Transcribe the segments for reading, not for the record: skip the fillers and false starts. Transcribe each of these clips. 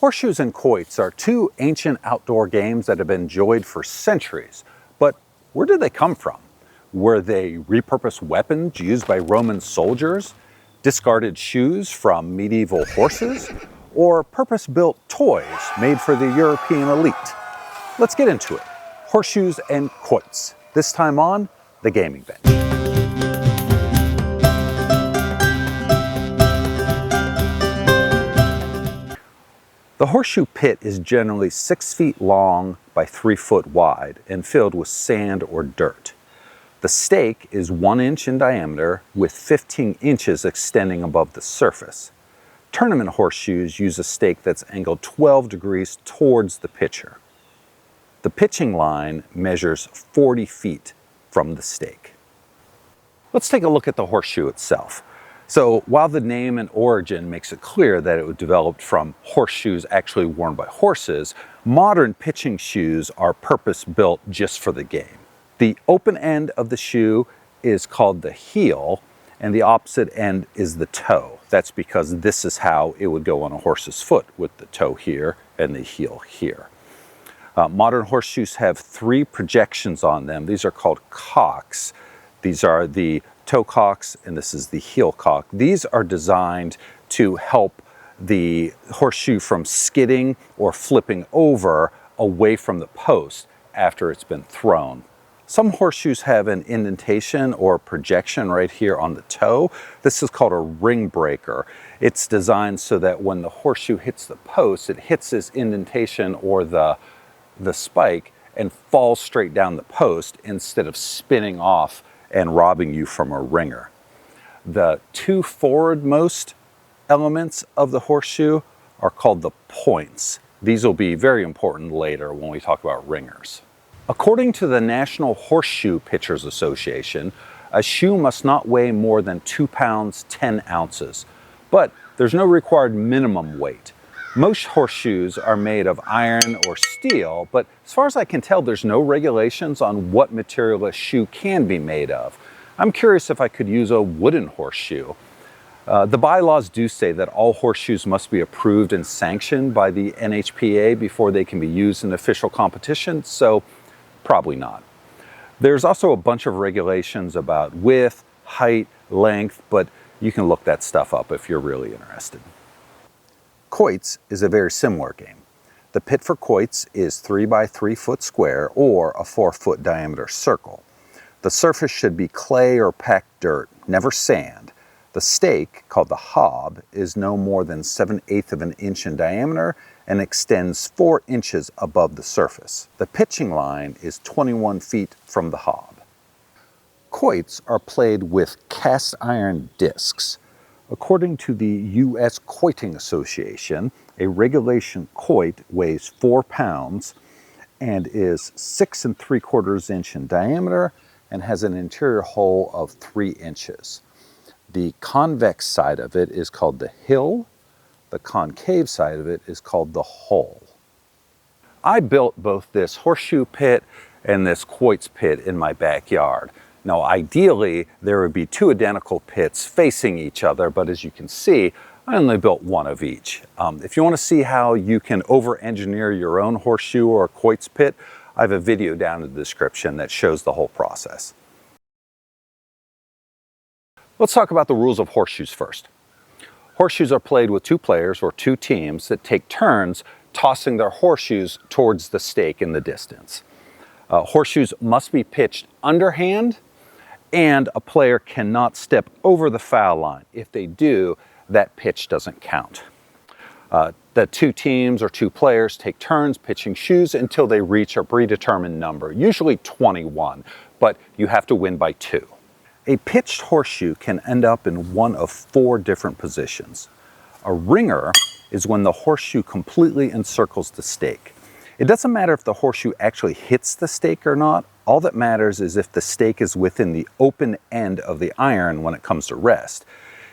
Horseshoes and quoits are two ancient outdoor games that have been enjoyed for centuries. But where did they come from? Were they repurposed weapons used by Roman soldiers, discarded shoes from medieval horses, or purpose-built toys made for the European elite? Let's get into it. Horseshoes and quoits, this time on The Gaming Bench. The horseshoe pit is generally 6 feet long by 3 foot wide and filled with sand or dirt. The stake is 1 inch in diameter with 15 inches extending above the surface. Tournament horseshoes use a stake that's angled 12 degrees towards the pitcher. The pitching line measures 40 feet from the stake. Let's take a look at the horseshoe itself. So while the name and origin makes it clear that it was developed from horseshoes actually worn by horses, modern pitching shoes are purpose-built just for the game. The open end of the shoe is called the heel, and the opposite end is the toe. That's because this is how it would go on a horse's foot, with the toe here and the heel here. Modern horseshoes have 3 projections on them. These are called cocks. These are the toe cocks, and this is the heel cock. These are designed to help the horseshoe from skidding or flipping over away from the post after it's been thrown. Some horseshoes have an indentation or projection right here on the toe. This is called a ring breaker. It's designed so that when the horseshoe hits the post, it hits this indentation or the spike and falls straight down the post instead of spinning off and robbing you from a ringer. The 2 forwardmost elements of the horseshoe are called the points. These will be very important later when we talk about ringers. According to the National Horseshoe Pitchers Association, a shoe must not weigh more than 2 pounds 10 ounces, but there's no required minimum weight. Most horseshoes are made of iron or steel, but as far as I can tell, there's no regulations on what material a shoe can be made of. I'm curious if I could use a wooden horseshoe. The bylaws do say that all horseshoes must be approved and sanctioned by the NHPA before they can be used in official competition, so probably not. There's also a bunch of regulations about width, height, length, but you can look that stuff up if you're really interested. Quoits is a very similar game. The pit for quoits is 3 by 3 foot square or a 4 foot diameter circle. The surface should be clay or packed dirt, never sand. The stake, called the hob, is no more than 7/8 of an inch in diameter and extends 4 inches above the surface. The pitching line is 21 feet from the hob. Quoits are played with cast iron discs. According to the U.S. Quoiting Association, a regulation quoit weighs 4 pounds and is 6 3/4 inch in diameter and has an interior hole of 3 inches. The convex side of it is called the hill. The concave side of it is called the hull. I built both this horseshoe pit and this quoits pit in my backyard. Now, ideally, there would be 2 identical pits facing each other, but as you can see, I only built 1 of each. If you want to see how you can over-engineer your own horseshoe or quoits pit, I have a video down in the description that shows the whole process. Let's talk about the rules of horseshoes first. Horseshoes are played with 2 players or 2 teams that take turns tossing their horseshoes towards the stake in the distance. Horseshoes must be pitched underhand, and a player cannot step over the foul line. If they do, that pitch doesn't count. The 2 teams or 2 players take turns pitching shoes until they reach a predetermined number, usually 21, but you have to win by 2. A pitched horseshoe can end up in one of 4 different positions. A ringer is when the horseshoe completely encircles the stake. It doesn't matter if the horseshoe actually hits the stake or not. All that matters is if the stake is within the open end of the iron when it comes to rest.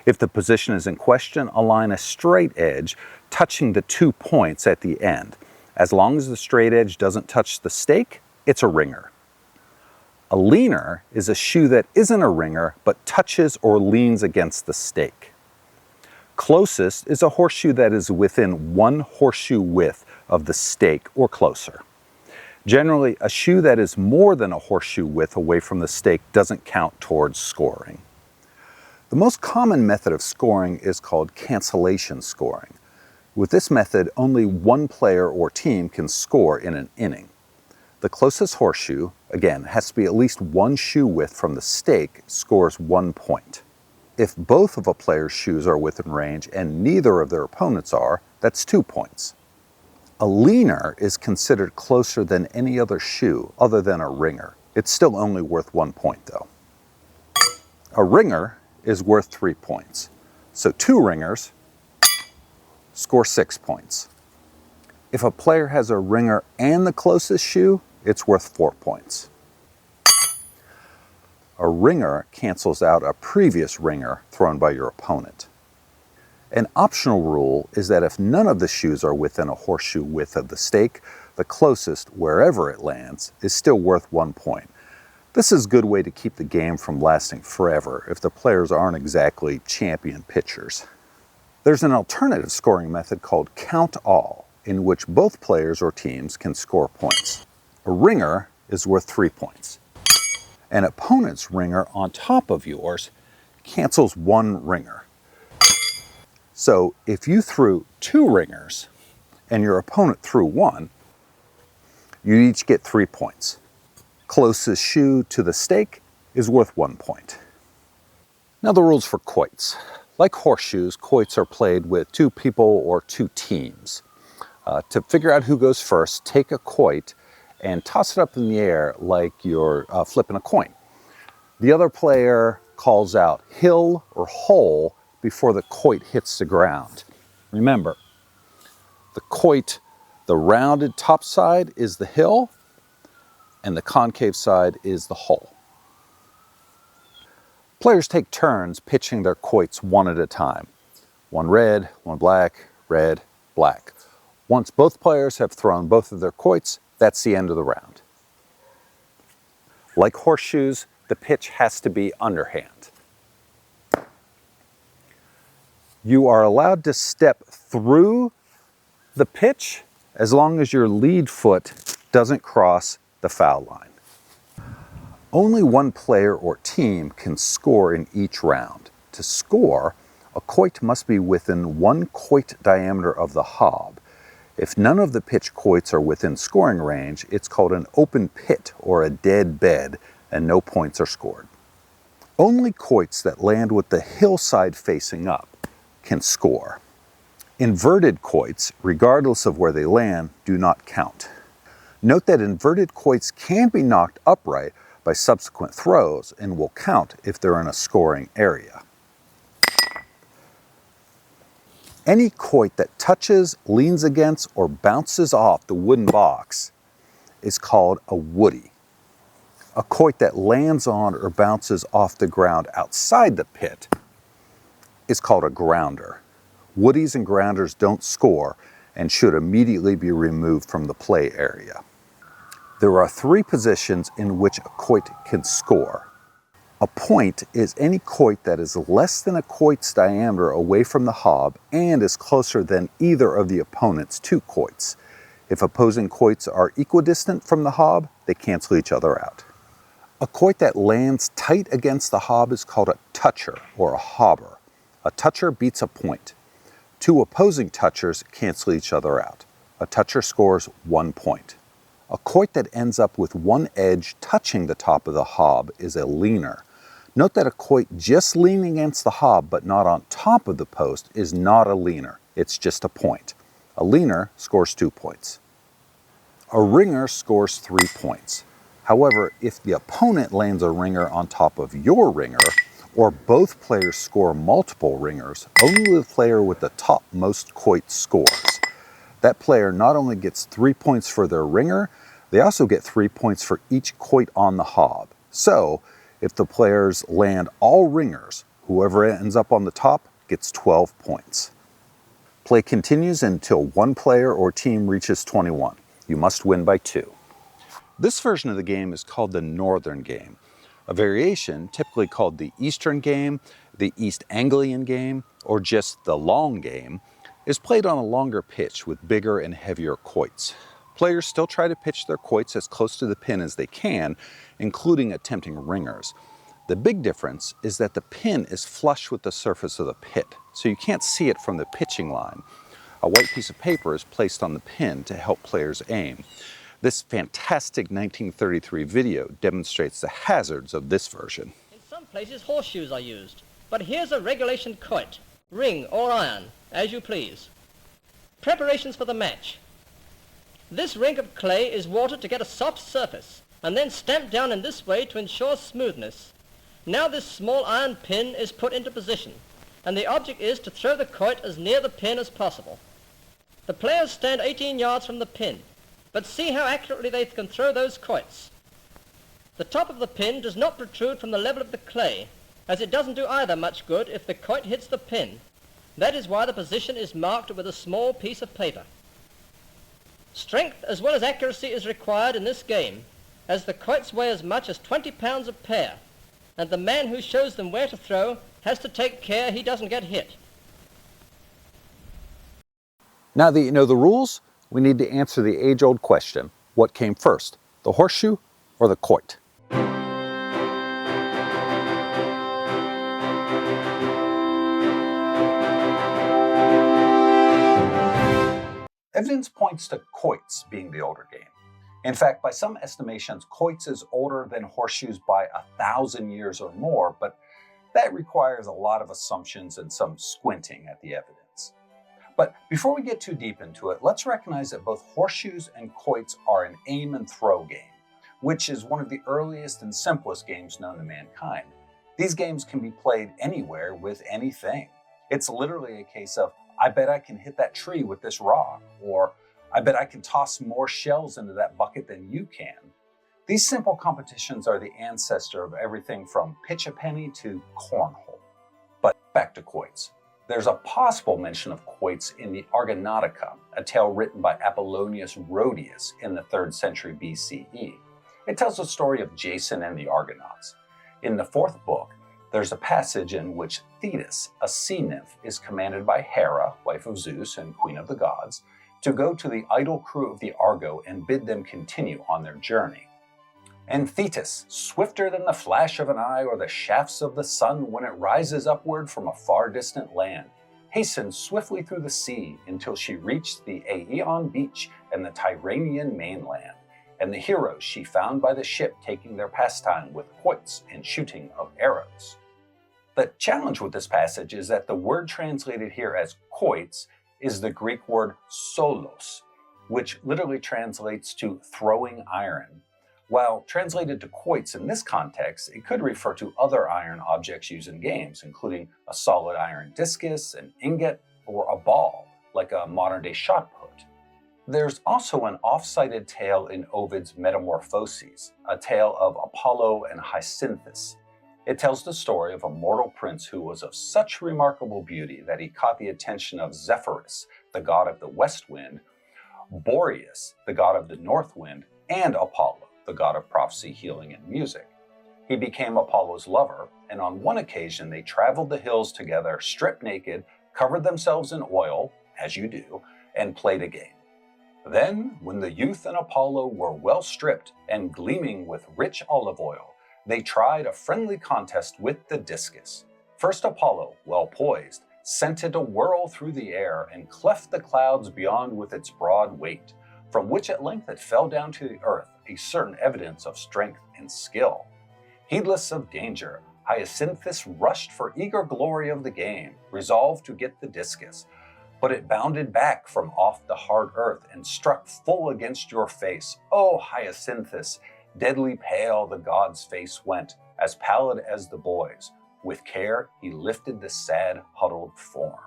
If the position is in question, align a straight edge touching the 2 points at the end. As long as the straight edge doesn't touch the stake, it's a ringer. A leaner is a shoe that isn't a ringer but touches or leans against the stake. Closest is a horseshoe that is within 1 horseshoe width of the stake or closer. Generally, a shoe that is more than a horseshoe width away from the stake doesn't count towards scoring. The most common method of scoring is called cancellation scoring. With this method, only one player or team can score in an inning. The closest horseshoe, again, has to be at least 1 shoe width from the stake, scores 1 point. If both of a player's shoes are within range and neither of their opponents are, that's 2 points. A leaner is considered closer than any other shoe other than a ringer. It's still only worth 1 point though. A ringer is worth 3 points. So 2 ringers score 6 points. If a player has a ringer and the closest shoe, it's worth 4 points. A ringer cancels out a previous ringer thrown by your opponent. An optional rule is that if none of the shoes are within a horseshoe width of the stake, the closest, wherever it lands, is still worth 1 point. This is a good way to keep the game from lasting forever if the players aren't exactly champion pitchers. There's an alternative scoring method called count all, in which both players or teams can score points. A ringer is worth 3 points. An opponent's ringer on top of yours cancels 1 ringer. So if you threw 2 ringers and your opponent threw 1, you each get 3 points. Closest shoe to the stake is worth 1 point. Now the rules for quoits. Like horseshoes, quoits are played with 2 people or 2 teams. To figure out who goes first, take a quoit and toss it up in the air like you're flipping a coin. The other player calls out hill or hole before the quoit hits the ground. Remember, the quoit, the rounded top side is the hill and the concave side is the hole. Players take turns pitching their quoits one at a time. 1 red, 1 black, red, black. Once both players have thrown both of their quoits, that's the end of the round. Like horseshoes, the pitch has to be underhand. You are allowed to step through the pitch as long as your lead foot doesn't cross the foul line. Only 1 player or team can score in each round. To score, a quoit must be within 1 quoit diameter of the hob. If none of the pitch quoits are within scoring range, it's called an open pit or a dead bed, and no points are scored. Only quoits that land with the hillside facing up can score. Inverted quoits, regardless of where they land, do not count. Note that inverted quoits can be knocked upright by subsequent throws and will count if they're in a scoring area. Any quoit that touches, leans against, or bounces off the wooden box is called a woody. A quoit that lands on or bounces off the ground outside the pit is called a grounder. Woodies and grounders don't score and should immediately be removed from the play area. There are 3 positions in which a quoit can score. A point is any quoit that is less than a quoit's diameter away from the hob and is closer than either of the opponent's 2 quoits. If opposing quoits are equidistant from the hob, they cancel each other out. A quoit that lands tight against the hob is called a toucher or a hobber. A toucher beats a point. 2 opposing touchers cancel each other out. A toucher scores 1 point. A quoit that ends up with 1 edge touching the top of the hob is a leaner. Note that a quoit just leaning against the hob but not on top of the post is not a leaner. It's just a point. A leaner scores 2 points. A ringer scores 3 points. However, if the opponent lands a ringer on top of your ringer, or both players score multiple ringers, only the player with the topmost quoit scores. That player not only gets 3 points for their ringer, they also get 3 points for each quoit on the hob. So, if the players land all ringers, whoever ends up on the top gets 12 points. Play continues until 1 player or team reaches 21. You must win by 2. This version of the game is called the Northern game. A variation, typically called the Eastern game, The East Anglian game, or just the long game, is played on a longer pitch with bigger and heavier quoits. Players still try to pitch their quoits as close to the pin as they can, including attempting ringers. The big difference is that the pin is flush with the surface of the pit, so you can't see it from the pitching line. A white piece of paper is placed on the pin to help players aim. This fantastic 1933 video demonstrates the hazards of this version. In some places horseshoes are used, but here's a regulation quoit, ring or iron, as you please. Preparations for the match. This ring of clay is watered to get a soft surface, and then stamped down in this way to ensure smoothness. Now this small iron pin is put into position, and the object is to throw the quoit as near the pin as possible. The players stand 18 yards from the pin, but see how accurately they can throw those quoits. The top of the pin does not protrude from the level of the clay, as it doesn't do either much good if the quoit hits the pin. That is why the position is marked with a small piece of paper. Strength as well as accuracy is required in this game, as the quoits weigh as much as 20 pounds a pair, and the man who shows them where to throw has to take care he doesn't get hit. Now that you know the rules, we need to answer the age-old question: what came first, the horseshoe or the quoit? Evidence points to quoits being the older game. In fact, by some estimations, quoits is older than horseshoes by 1,000 years or more, but that requires a lot of assumptions and some squinting at the evidence. But before we get too deep into it, let's recognize that both horseshoes and quoits are an aim and throw game, which is one of the earliest and simplest games known to mankind. These games can be played anywhere with anything. It's literally a case of, I bet I can hit that tree with this rock, or I bet I can toss more shells into that bucket than you can. These simple competitions are the ancestor of everything from pitch-a-penny to cornhole. But back to quoits. There's a possible mention of quoits in the Argonautica, a tale written by Apollonius Rhodius in the 3rd century BCE. It tells the story of Jason and the Argonauts. In the 4th book, there's a passage in which Thetis, a sea nymph, is commanded by Hera, wife of Zeus and queen of the gods, to go to the idle crew of the Argo and bid them continue on their journey. And Thetis, swifter than the flash of an eye or the shafts of the sun when it rises upward from a far distant land, hastened swiftly through the sea until she reached the Aeaean beach and the Tyrrhenian mainland, and the heroes she found by the ship taking their pastime with quoits and shooting of arrows. The challenge with this passage is that the word translated here as quoits is the Greek word solos, which literally translates to throwing iron. While translated to quoits in this context, it could refer to other iron objects used in games, including a solid iron discus, an ingot, or a ball, like a modern-day shot put. There's also an off-cited tale in Ovid's Metamorphoses, a tale of Apollo and Hyacinthus. It tells the story of a mortal prince who was of such remarkable beauty that he caught the attention of Zephyrus, the god of the west wind, Boreas, the god of the north wind, and Apollo, the god of prophecy, healing, and music. He became Apollo's lover, and on one occasion they traveled the hills together, stripped naked, covered themselves in oil, as you do, and played a game. Then, when the youth and Apollo were well stripped and gleaming with rich olive oil, they tried a friendly contest with the discus. First Apollo, well poised, sent it a whirl through the air and cleft the clouds beyond with its broad weight, from which at length it fell down to the earth, a certain evidence of strength and skill. Heedless of danger, Hyacinthus rushed for eager glory of the game, resolved to get the discus. But it bounded back from off the hard earth and struck full against your face. O Hyacinthus! Deadly pale the god's face went, as pallid as the boy's. With care he lifted the sad, huddled form.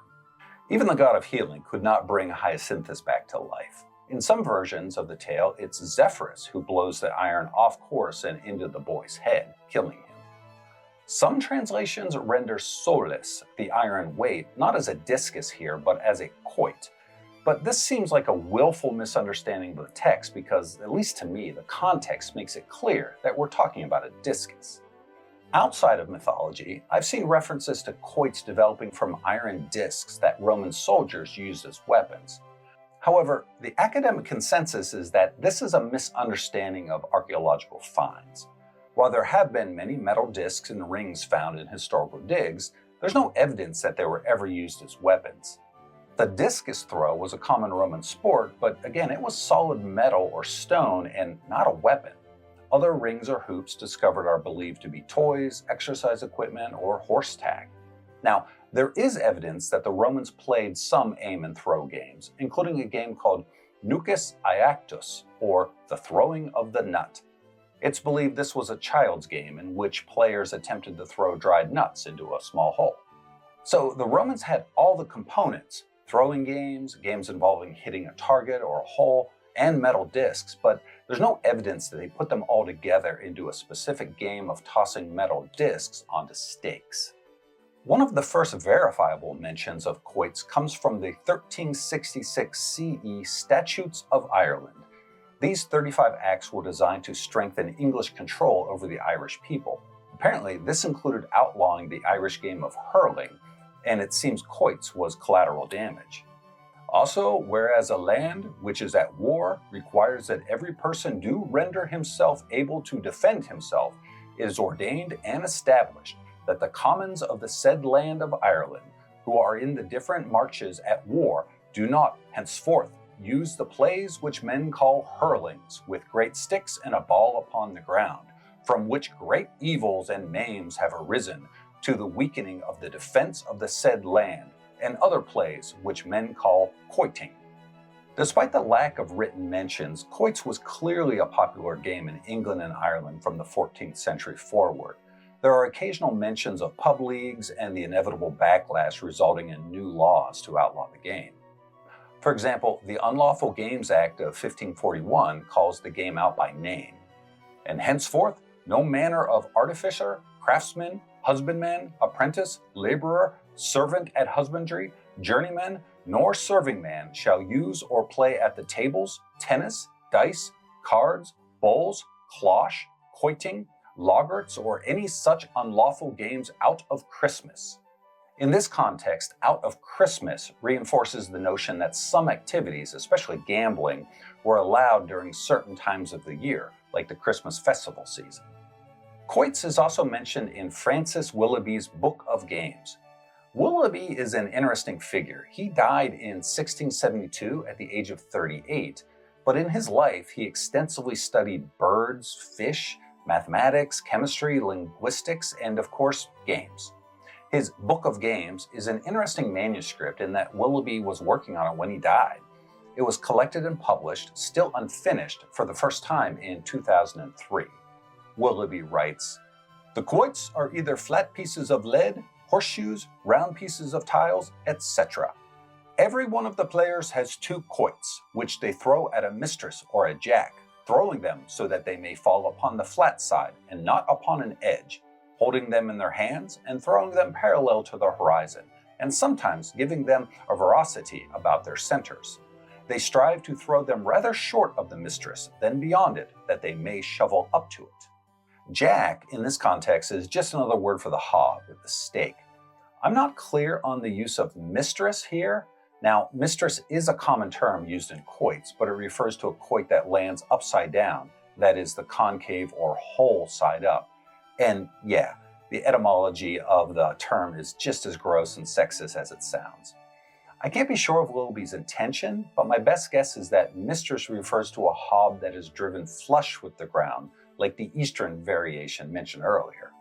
Even the god of healing could not bring Hyacinthus back to life. In some versions of the tale, it's Zephyrus who blows the iron off course and into the boy's head, killing him. Some translations render solis, the iron weight, not as a discus here, but as a quoit. But this seems like a willful misunderstanding of the text because, at least to me, the context makes it clear that we're talking about a discus. Outside of mythology, I've seen references to quoits developing from iron discs that Roman soldiers used as weapons. However, the academic consensus is that this is a misunderstanding of archaeological finds. While there have been many metal discs and rings found in historical digs, there's no evidence that they were ever used as weapons. The discus throw was a common Roman sport, but again, it was solid metal or stone and not a weapon. Other rings or hoops discovered are believed to be toys, exercise equipment, or horse tack. Now, there is evidence that the Romans played some aim and throw games, including a game called Nucus Iactus, or the throwing of the nut. It's believed this was a child's game in which players attempted to throw dried nuts into a small hole. So the Romans had all the components: throwing games, games involving hitting a target or a hole, and metal discs, but there's no evidence that they put them all together into a specific game of tossing metal discs onto stakes. One of the first verifiable mentions of quoits comes from the 1366 CE Statutes of Ireland. These 35 acts were designed to strengthen English control over the Irish people. Apparently, this included outlawing the Irish game of hurling, and it seems quoits was collateral damage. Also, whereas a land which is at war requires that every person do render himself able to defend himself, it is ordained and established that the commons of the said land of Ireland, who are in the different marches at war, do not henceforth use the plays which men call hurlings, with great sticks and a ball upon the ground, from which great evils and maims have arisen, to the weakening of the defense of the said land, and other plays which men call quoiting. Despite the lack of written mentions, quoits was clearly a popular game in England and Ireland from the 14th century forward. There are occasional mentions of pub leagues and the inevitable backlash resulting in new laws to outlaw the game. For example, the Unlawful Games Act of 1541 calls the game out by name. And henceforth, no manner of artificer, craftsman, husbandman, apprentice, laborer, servant at husbandry, journeyman, nor serving man shall use or play at the tables, tennis, dice, cards, bowls, cloche, quoiting, loggerts, or any such unlawful games out of Christmas. In this context, out of Christmas reinforces the notion that some activities, especially gambling, were allowed during certain times of the year, like the Christmas festival season. Quoits is also mentioned in Francis Willoughby's Book of Games. Willoughby is an interesting figure. He died in 1672 at the age of 38, but in his life he extensively studied birds, fish, mathematics, chemistry, linguistics, and of course, games. His Book of Games is an interesting manuscript in that Willoughby was working on it when he died. It was collected and published, still unfinished, for the first time in 2003. Willoughby writes, "The quoits are either flat pieces of lead, horseshoes, round pieces of tiles, etc. Every one of the players has 2 quoits, which they throw at a mistress or a jack, throwing them so that they may fall upon the flat side and not upon an edge, holding them in their hands and throwing them parallel to the horizon, and sometimes giving them a veracity about their centers. They strive to throw them rather short of the mistress than beyond it, that they may shovel up to it." Jack, in this context, is just another word for the hog with the stake. I'm not clear on the use of mistress here. Now, mistress is a common term used in quoits, but it refers to a quoit that lands upside down, that is, the concave or whole side up. And yeah, the etymology of the term is just as gross and sexist as it sounds. I can't be sure of Willoughby's intention, but my best guess is that mistress refers to a hob that is driven flush with the ground, like the eastern variation mentioned earlier.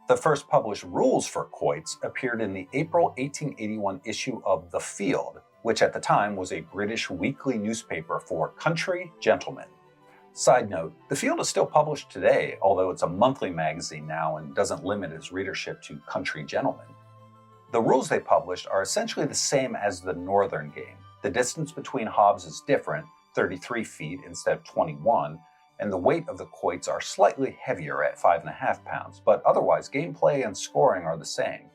The first published rules for quoits appeared in the April 1881 issue of The Field, which at the time was a British weekly newspaper for country gentlemen. Side note, The Field is still published today, although it's a monthly magazine now and doesn't limit its readership to country gentlemen. The rules they published are essentially the same as the northern game. The distance between hobs is different, 33 feet instead of 21, and the weight of the quoits are slightly heavier at 5.5 pounds, but otherwise gameplay and scoring are the same.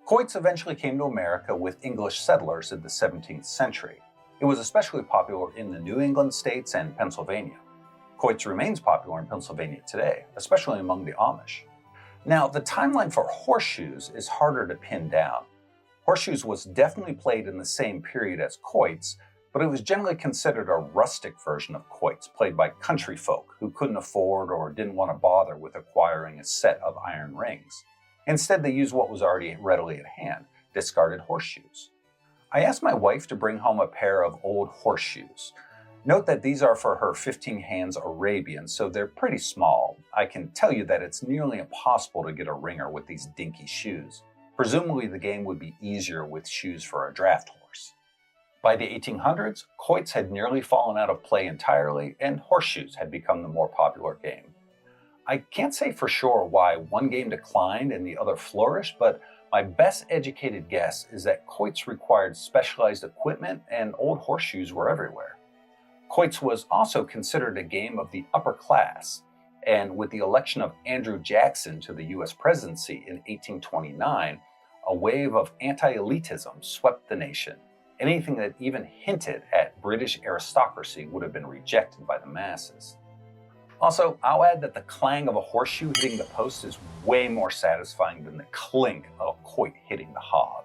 Quoits eventually came to America with English settlers in the 17th century. It was especially popular in the New England states and Pennsylvania. Quoits remains popular in Pennsylvania today, especially among the Amish. Now, the timeline for horseshoes is harder to pin down. Horseshoes was definitely played in the same period as quoits, but it was generally considered a rustic version of quoits, played by country folk who couldn't afford or didn't want to bother with acquiring a set of iron rings. Instead, they used what was already readily at hand, discarded horseshoes. I asked my wife to bring home a pair of old horseshoes. Note that these are for her 15 hands Arabian, so they're pretty small. I can tell you that it's nearly impossible to get a ringer with these dinky shoes. Presumably the game would be easier with shoes for a draft horse. By the 1800s, quoits had nearly fallen out of play entirely, and horseshoes had become the more popular game. I can't say for sure why one game declined and the other flourished, but my best educated guess is that quoits required specialized equipment and old horseshoes were everywhere. Quoits was also considered a game of the upper class, and with the election of Andrew Jackson to the US presidency in 1829, a wave of anti-elitism swept the nation. Anything that even hinted at British aristocracy would have been rejected by the masses. Also, I'll add that the clang of a horseshoe hitting the post is way more satisfying than the clink of a quoit hitting the hog.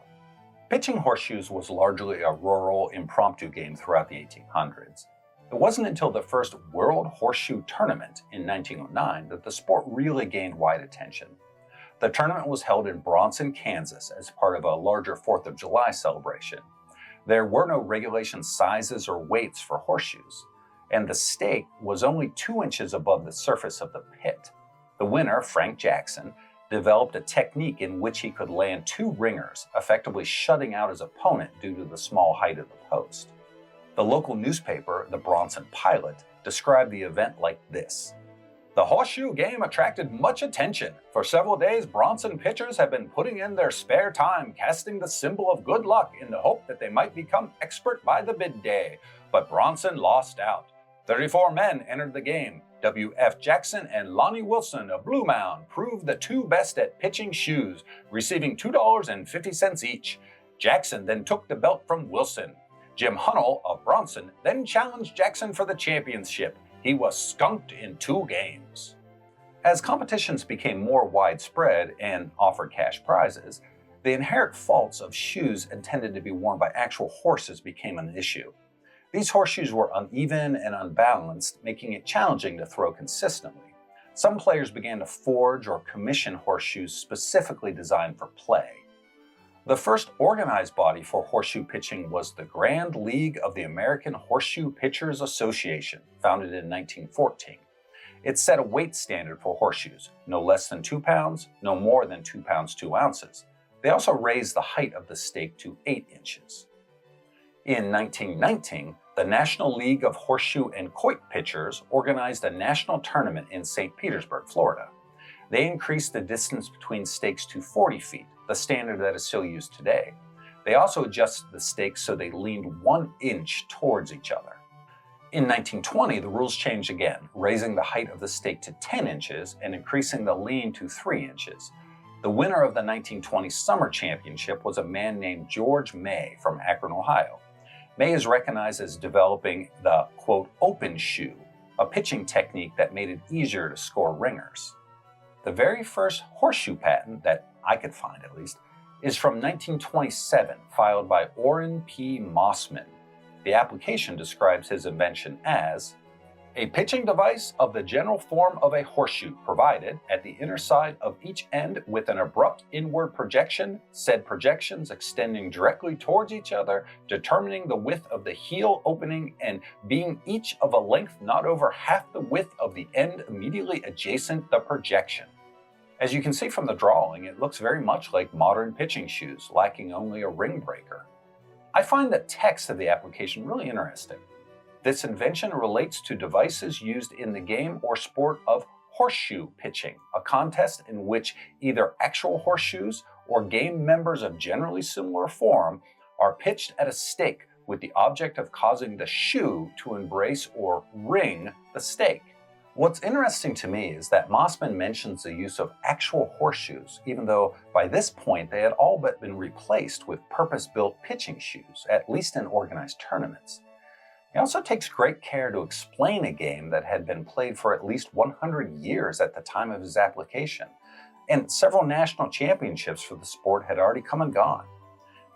Pitching horseshoes was largely a rural, impromptu game throughout the 1800s. It wasn't until the first World Horseshoe Tournament in 1909 that the sport really gained wide attention. The tournament was held in Bronson, Kansas as part of a larger 4th of July celebration. There were no regulation sizes or weights for horseshoes, and the stake was only 2 inches above the surface of the pit. The winner, Frank Jackson, developed a technique in which he could land 2 ringers, effectively shutting out his opponent due to the small height of the post. The local newspaper, the Bronson Pilot, described the event like this. The horseshoe game attracted much attention. For several days, Bronson pitchers have been putting in their spare time casting the symbol of good luck in the hope that they might become expert by the bid day. But Bronson lost out. 34 men entered the game. W.F. Jackson and Lonnie Wilson of Blue Mound proved the 2 best at pitching shoes, receiving $2.50 each. Jackson then took the belt from Wilson. Jim Hunnell of Bronson then challenged Jackson for the championship. He was skunked in 2 games. As competitions became more widespread and offered cash prizes, the inherent faults of shoes intended to be worn by actual horses became an issue. These horseshoes were uneven and unbalanced, making it challenging to throw consistently. Some players began to forge or commission horseshoes specifically designed for play. The first organized body for horseshoe pitching was the Grand League of the American Horseshoe Pitchers Association, founded in 1914. It set a weight standard for horseshoes, no less than 2 pounds, no more than 2 pounds 2 ounces. They also raised the height of the stake to 8 inches. In 1919, the National League of Horseshoe and Quoit Pitchers organized a national tournament in St. Petersburg, Florida. They increased the distance between stakes to 40 feet, the standard that is still used today. They also adjusted the stakes so they leaned 1 inch towards each other. In 1920, the rules changed again, raising the height of the stake to 10 inches and increasing the lean to 3 inches. The winner of the 1920 Summer Championship was a man named George May from Akron, Ohio. May is recognized as developing the, quote, open shoe, a pitching technique that made it easier to score ringers. The very first horseshoe patent, that I could find at least, is from 1927, filed by Orrin P. Mossman. The application describes his invention as a pitching device of the general form of a horseshoe provided at the inner side of each end with an abrupt inward projection, said projections extending directly towards each other, determining the width of the heel opening and being each of a length not over half the width of the end immediately adjacent the projection. As you can see from the drawing, it looks very much like modern pitching shoes, lacking only a ring breaker. I find the text of the application really interesting. This invention relates to devices used in the game or sport of horseshoe pitching, a contest in which either actual horseshoes or game members of generally similar form are pitched at a stake with the object of causing the shoe to embrace or ring the stake. What's interesting to me is that Mossman mentions the use of actual horseshoes, even though by this point they had all but been replaced with purpose-built pitching shoes, at least in organized tournaments. He also takes great care to explain a game that had been played for at least 100 years at the time of his application. and several national championships for the sport had already come and gone.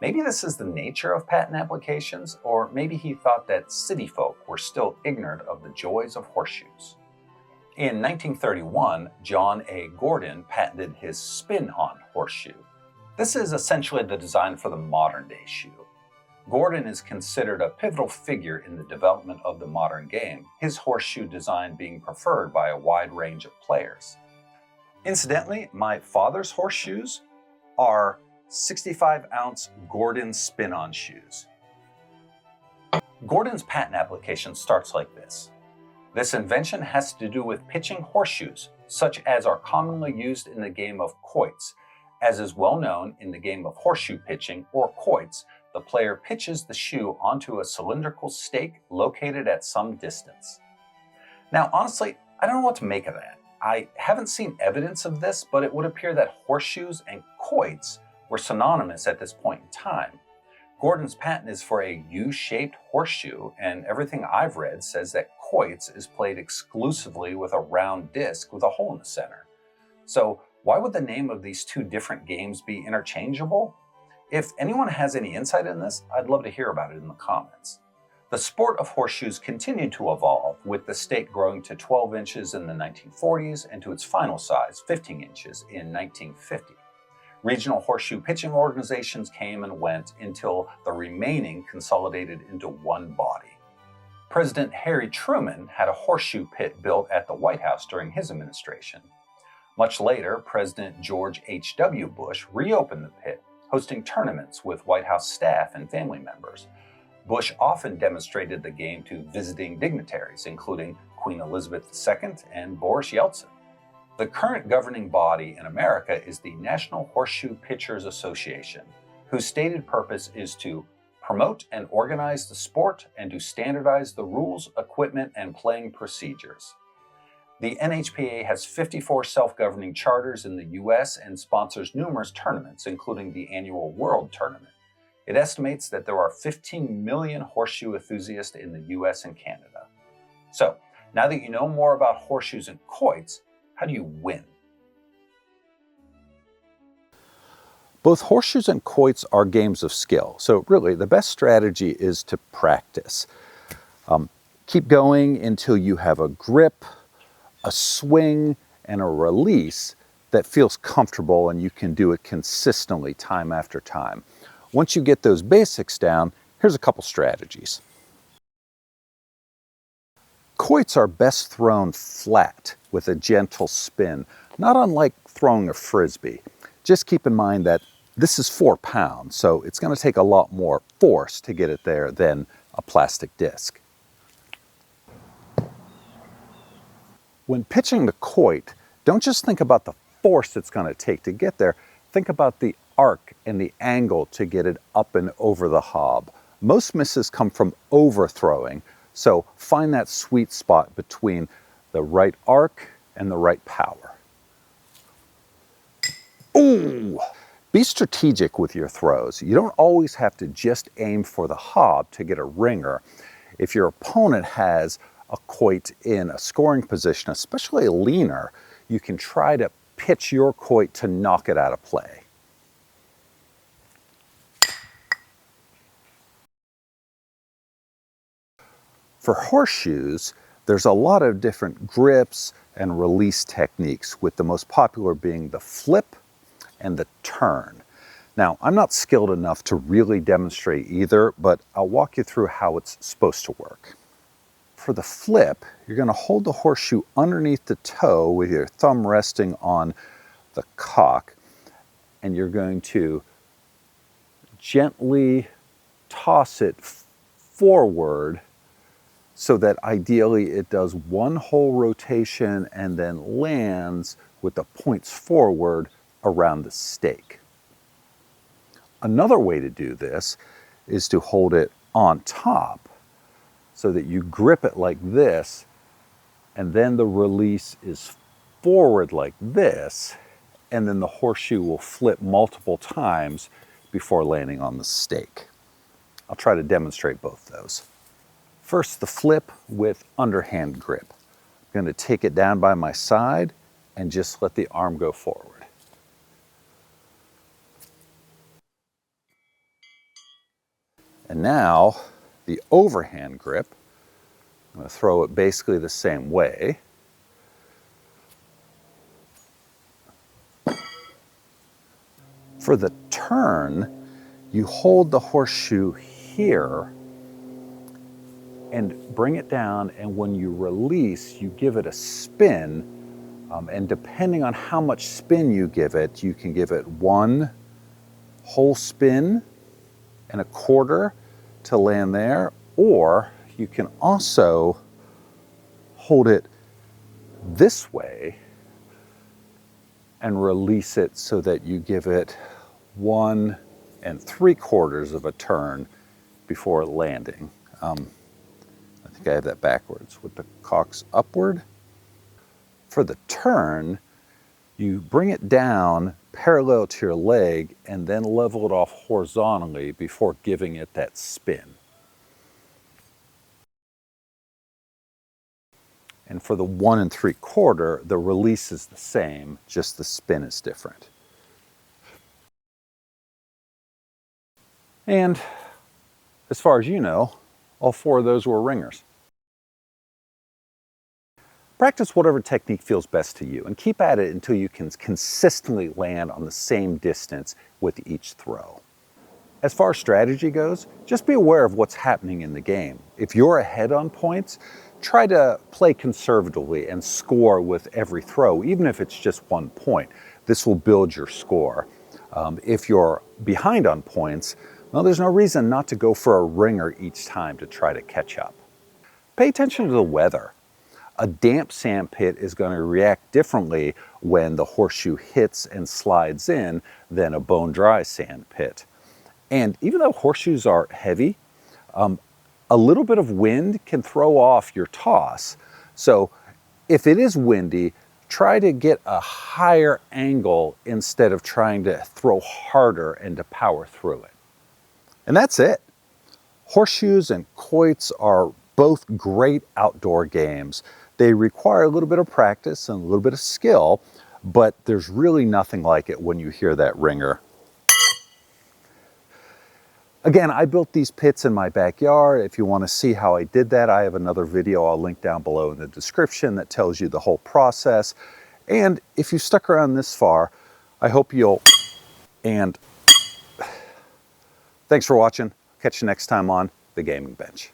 Maybe this is the nature of patent applications, or maybe he thought that city folk were still ignorant of the joys of horseshoes. In 1931, John A. Gordon patented his spin-on horseshoe. This is essentially the design for the modern-day shoe. Gordon is considered a pivotal figure in the development of the modern game, his horseshoe design being preferred by a wide range of players. Incidentally, my father's horseshoes are 65-ounce Gordon spin-on shoes. Gordon's patent application starts like this. This invention has to do with pitching horseshoes, such as are commonly used in the game of quoits. As is well known in the game of horseshoe pitching, or quoits, the player pitches the shoe onto a cylindrical stake located at some distance. Now, honestly, I don't know what to make of that. I haven't seen evidence of this, but it would appear that horseshoes and quoits were synonymous at this point in time. Gordon's patent is for a U-shaped horseshoe, and everything I've read says that quoits is played exclusively with a round disc with a hole in the center. So why would the name of these two different games be interchangeable? If anyone has any insight in this, I'd love to hear about it in the comments. The sport of horseshoes continued to evolve, with the stake growing to 12 inches in the 1940s and to its final size, 15 inches, in 1950. Regional horseshoe pitching organizations came and went until the remaining consolidated into one body. President Harry Truman had a horseshoe pit built at the White House during his administration. Much later, President George H.W. Bush reopened the pit, hosting tournaments with White House staff and family members. Bush often demonstrated the game to visiting dignitaries, including Queen Elizabeth II and Boris Yeltsin. The current governing body in America is the National Horseshoe Pitchers Association, whose stated purpose is to promote and organize the sport and to standardize the rules, equipment, and playing procedures. The NHPA has 54 self-governing charters in the U.S. and sponsors numerous tournaments, including the annual World Tournament. It estimates that there are 15 million horseshoe enthusiasts in the U.S. and Canada. So, now that you know more about horseshoes and quoits, how do you win? Both horseshoes and quoits are games of skill, so really the best strategy is to practice. Keep going until you have a grip, a swing, and a release that feels comfortable and you can do it consistently time after time. Once you get those basics down, here's a couple strategies. Quoits are best thrown flat with a gentle spin, not unlike throwing a frisbee. Just keep in mind that this is 4 pounds, so it's going to take a lot more force to get it there than a plastic disc. When pitching the quoit, don't just think about the force it's going to take to get there. Think about the arc and the angle to get it up and over the hob. Most misses come from overthrowing, so find that sweet spot between the right arc and the right power. Ooh! Be strategic with your throws. You don't always have to just aim for the hob to get a ringer. If your opponent has a quoit in a scoring position, especially a leaner, you can try to pitch your quoit to knock it out of play. For horseshoes, there's a lot of different grips and release techniques, with the most popular being the flip and the turn. Now, I'm not skilled enough to really demonstrate either, but I'll walk you through how it's supposed to work. For the flip, you're going to hold the horseshoe underneath the toe with your thumb resting on the cock, and you're going to gently toss it forward so that ideally it does one whole rotation and then lands with the points forward around the stake. Another way to do this is to hold it on top so that you grip it like this, and then the release is forward like this, and then the horseshoe will flip multiple times before landing on the stake. I'll try to demonstrate both those. First, the flip with underhand grip. I'm going to take it down by my side and just let the arm go forward. And now the overhand grip, I'm going to throw it basically the same way. For the turn, you hold the horseshoe here and bring it down, and when you release, you give it a spin, and depending on how much spin you can give it 1 whole spin and a quarter to land there, or you can also hold it this way and release it so that you give it 1 3/4 of a turn before landing. I think I have that backwards with the cocks upward. For the turn, you bring it down parallel to your leg and then level it off horizontally before giving it that spin. And for the 1 3/4, the release is the same, just the spin is different. And as far as you know, all 4 of those were ringers. Practice whatever technique feels best to you and keep at it until you can consistently land on the same distance with each throw. As far as strategy goes, just be aware of what's happening in the game. If you're ahead on points, try to play conservatively and score with every throw, even if it's just 1 point. This will build your score. If you're behind on points, well, there's no reason not to go for a ringer each time to try to catch up. Pay attention to the weather. A damp sand pit is going to react differently when the horseshoe hits and slides in than a bone dry sand pit. And even though horseshoes are heavy, a little bit of wind can throw off your toss. So if it is windy, try to get a higher angle instead of trying to throw harder and to power through it. And that's it. Horseshoes and quoits are both great outdoor games. They require a little bit of practice and a little bit of skill, but there's really nothing like it when you hear that ringer. Again, I built these pits in my backyard. If you want to see how I did that, I have another video I'll link down below in the description that tells you the whole process. And if you stuck around this far, I hope you'll, and thanks for watching. Catch you next time on The Gaming Bench.